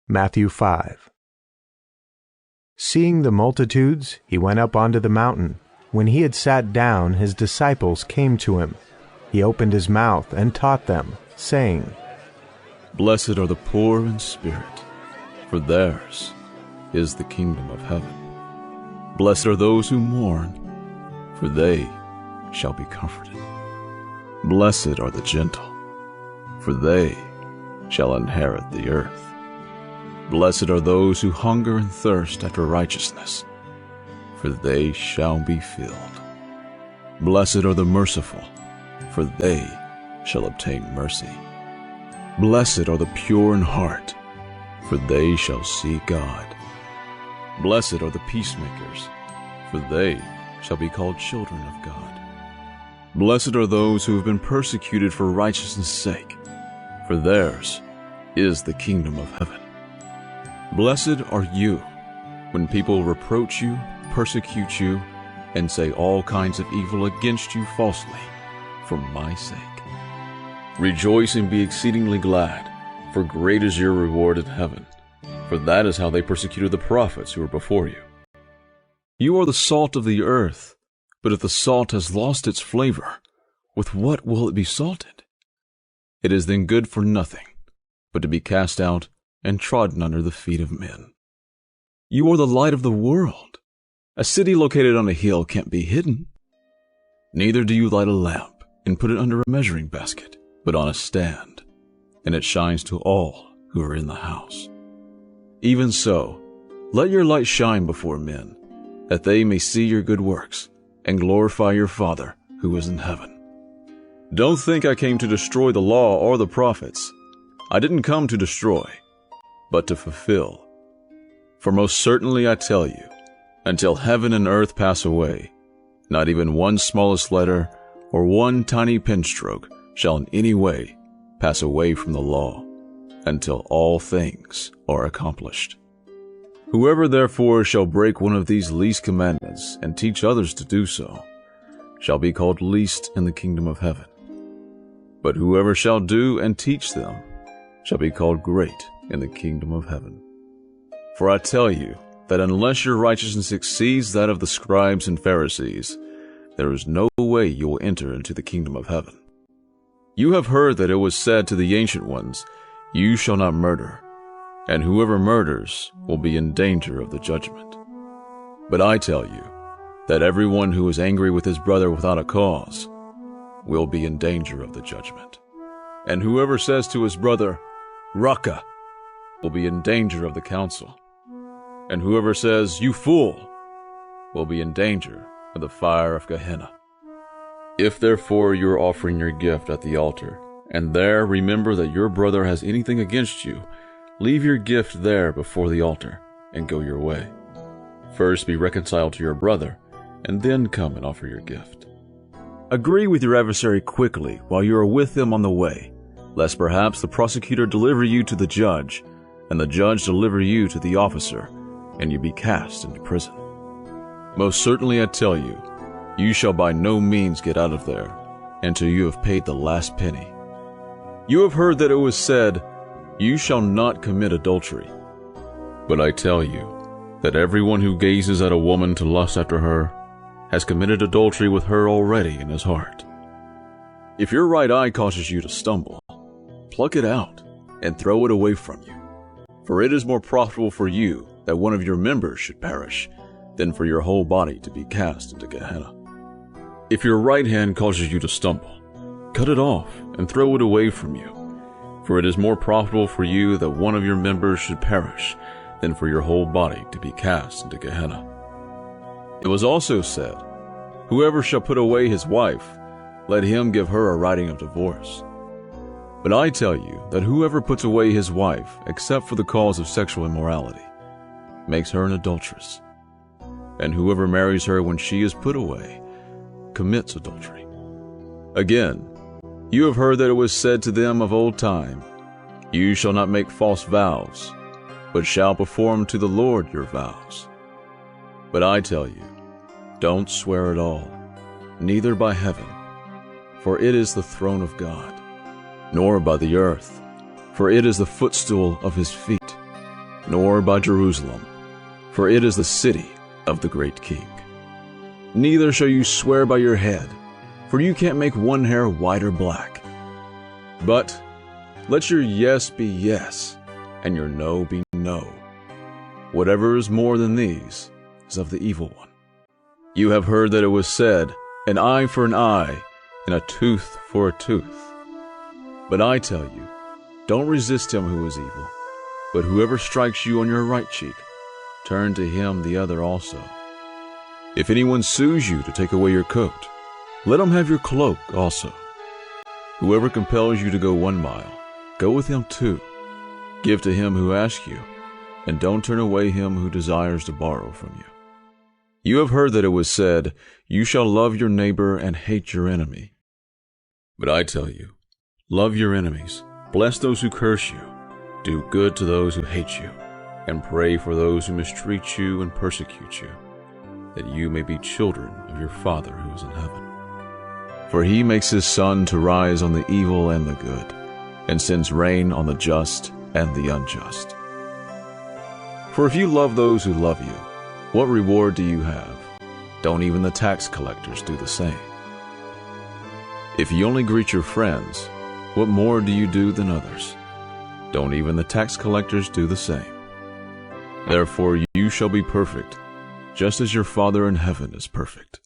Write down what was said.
Matthew 5. Seeing the multitudes, he went up onto the mountain. When he had sat down, his disciples came to him. He opened his mouth and taught them, saying, Blessed are the poor in spirit, for theirs is the kingdom of heaven. Blessed are those who mourn, for they shall be comforted. Blessed are the gentle, for they shall inherit the earth. Blessed are those who hunger and thirst after righteousness, for they shall be filled. Blessed are the merciful, for they shall obtain mercy. Blessed are the pure in heart, for they shall see God. Blessed are the peacemakers, for they shall be called children of God. Blessed are those who have been persecuted for righteousness' sake, for theirs is the kingdom of heaven. Blessed are you when people reproach you, persecute you, and say all kinds of evil against you falsely for my sake. Rejoice and be exceedingly glad, for great is your reward in heaven, for that is how they persecuted the prophets who were before you. You are the salt of the earth, but if the salt has lost its flavor, with what will it be salted? It is then good for nothing, but to be cast out and trodden under the feet of men. You are the light of the world. A city located on a hill can't be hidden. Neither do you light a lamp and put it under a measuring basket, but on a stand, and it shines to all who are in the house. Even so, let your light shine before men, that they may see your good works and glorify your Father who is in heaven. Don't think I came to destroy the law or the prophets. I didn't come to destroy, but to fulfill. For most certainly I tell you, until heaven and earth pass away, not even one smallest letter or one tiny pen stroke shall in any way pass away from the law, until all things are accomplished. Whoever therefore shall break one of these least commandments and teach others to do so, shall be called least in the kingdom of heaven. But whoever shall do and teach them shall be called great in the kingdom of heaven. For I tell you that unless your righteousness exceeds that of the scribes and Pharisees, there is no way you will enter into the kingdom of heaven. You have heard that it was said to the ancient ones, You shall not murder, and whoever murders will be in danger of the judgment. But I tell you that everyone who is angry with his brother without a cause will be in danger of the judgment. And whoever says to his brother, Raca, will be in danger of the council. And whoever says, You fool, will be in danger of the fire of Gehenna. If therefore you are offering your gift at the altar, and there remember that your brother has anything against you, leave your gift there before the altar, and go your way. First be reconciled to your brother, and then come and offer your gift. Agree with your adversary quickly while you are with them on the way, lest perhaps the prosecutor deliver you to the judge, and the judge deliver you to the officer, and you be cast into prison. Most certainly I tell you, you shall by no means get out of there until you have paid the last penny. You have heard that it was said, You shall not commit adultery. But I tell you that everyone who gazes at a woman to lust after her has committed adultery with her already in his heart. If your right eye causes you to stumble, pluck it out and throw it away from you. For it is more profitable for you that one of your members should perish than for your whole body to be cast into Gehenna. If your right hand causes you to stumble, cut it off and throw it away from you. For it is more profitable for you that one of your members should perish than for your whole body to be cast into Gehenna. It was also said, Whoever shall put away his wife, let him give her a writing of divorce. But I tell you that whoever puts away his wife, except for the cause of sexual immorality, makes her an adulteress. And whoever marries her when she is put away, commits adultery. Again, you have heard that it was said to them of old time, You shall not make false vows, but shall perform to the Lord your vows. But I tell you, don't swear at all, neither by heaven, for it is the throne of God, nor by the earth, for it is the footstool of his feet, nor by Jerusalem, for it is the city of the great King. Neither shall you swear by your head, for you can't make one hair white or black. But let your yes be yes, and your no be no. Whatever is more than these is of the evil one. You have heard that it was said, an eye for an eye, and a tooth for a tooth. But I tell you, don't resist him who is evil, but whoever strikes you on your right cheek, turn to him the other also. If anyone sues you to take away your coat, let him have your cloak also. Whoever compels you to go 1 mile, go with him 2. Give to him who asks you, and don't turn away him who desires to borrow from you. You have heard that it was said, you shall love your neighbor and hate your enemy. But I tell you, love your enemies, bless those who curse you, do good to those who hate you, and pray for those who mistreat you and persecute you, that you may be children of your Father who is in heaven. For he makes his sun to rise on the evil and the good, and sends rain on the just and the unjust. For if you love those who love you, what reward do you have? Don't even the tax collectors do the same? If you only greet your friends, what more do you do than others? Don't even the tax collectors do the same? Therefore you shall be perfect, just as your Father in heaven is perfect.